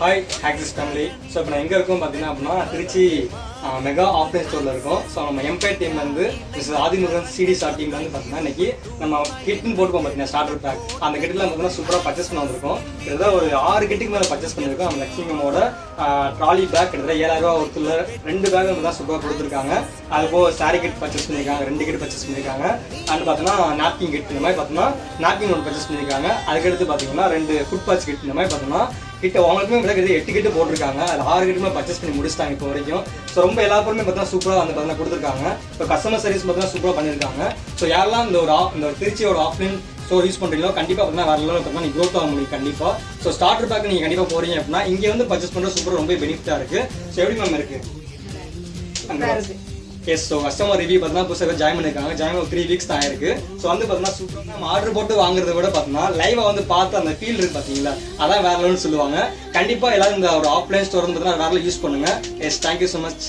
Hi axis family. So இப்போ நான் எங்கே இருக்கோம் பார்த்தீங்கன்னா அப்படின்னா திருச்சி மெகா ஆஃப்லைன் ஸ்டோரில் இருக்கும். ஸோ நம்ம எம்பையர் டீம்லேருந்து மிஸ்டர் ஆதிமுருகன் சிடி டீம்லேருந்து பார்த்தீங்கன்னா இன்னைக்கு நம்ம கிட்னு போட்டுப்போம் பார்த்தீங்கன்னா ஸ்டார்டர் பேக். அந்த கிட்டில் பார்த்தீங்கன்னா சூப்பராக பர்ச்சேஸ் பண்ண வந்திருக்கோம். கிட்டத்தட்ட ஒரு 6 கிட்டுக்கு மேலே பர்ச்சேஸ் பண்ணியிருக்கோம். நம்ம லக்ஷ்மிமோட ட்ராலி பேக் கிட்டத்தட்ட 7000 ரூபா ஒருத்துல 2 பேக் வந்து தான் சூப்பராக கொடுத்துருக்காங்க. அதுபோல் சாரி கிட் பர்ச்சேஸ் பண்ணியிருக்காங்க, 2 கிட் பர்ச்சேஸ் பண்ணியிருக்காங்க. அண்ட் பார்த்தீங்கன்னா நாப்கின் கிட் இந்த மாதிரி பார்த்தீங்கன்னா நாப்கின் ஒன்று பர்ச்சேஸ் பண்ணியிருக்காங்க. அதுக்கடுத்து பார்த்தீங்கன்னா 2 ஃபுட் பாட்ச் கிட் இந்த மாதிரி பார்த்தீங்கன்னா கிட்ட அவங்களுக்குமே விளக்குது 8 கிட்ட போட்டிருக்காங்க. அது 6 கிட்டுமே பர்ச்சேஸ் பண்ணி முடிச்சிட்டாங்க இப்போ வரைக்கும். ஸோ ரொம்ப எல்லா பொருளுமே பார்த்தீங்கன்னா சூப்பராக வந்து பார்த்தீங்கன்னா கொடுத்துருக்காங்க. இப்போ கஸ்டமர் சர்வீஸ் பார்த்தீங்கன்னா சூப்பராக பண்ணியிருக்காங்க. ஸோ யாரெல்லாம் இந்த திருச்சியோட ஆஃப்லைன் ஸ்டோர் யூஸ் பண்ணுறீங்களோ கண்டிப்பாக பார்த்தீங்கன்னா வரலாம் பார்த்தீங்கன்னா நீங்கள் க்ரோத் ஆக முடியும் கண்டிப்பாக. ஸோ ஸ்டார்டர் பேக் நீங்கள் கண்டிப்பாக போகிறீங்க அப்படின்னா இங்கே வந்து பர்ச்சேஸ் பண்ணுறது சூப்பராக ரொம்ப பெனிஃபிட்டாக இருக்குது. ஸோ எப்படி மேம் இருக்குது? எஸ். ஸோ கஸ்டமர் ரிவ்யூ பார்த்தீங்கன்னா புதுசாக ஜாயின் பண்ணியிருக்காங்க. ஜாயின் 3 வீக்ஸ் தான் ஆயிருக்கு. ஸோ வந்து பார்த்தீங்கன்னா சூப்பராக நம்ம ஆர்டர் போட்டு வாங்குறத விட பார்த்தீங்கன்னா லைவாக வந்து பார்த்து அந்த ஃபீல் இருக்கு பார்த்தீங்களா, அதான் வேற லெவல்னு சொல்லுவாங்க. கண்டிப்பாக எல்லாரும் இந்த ஒரு ஆஃப்லைன் ஸ்டோர் வந்து பார்த்தீங்கன்னா வேற யூஸ் பண்ணுங்க. Yes, thank you so much.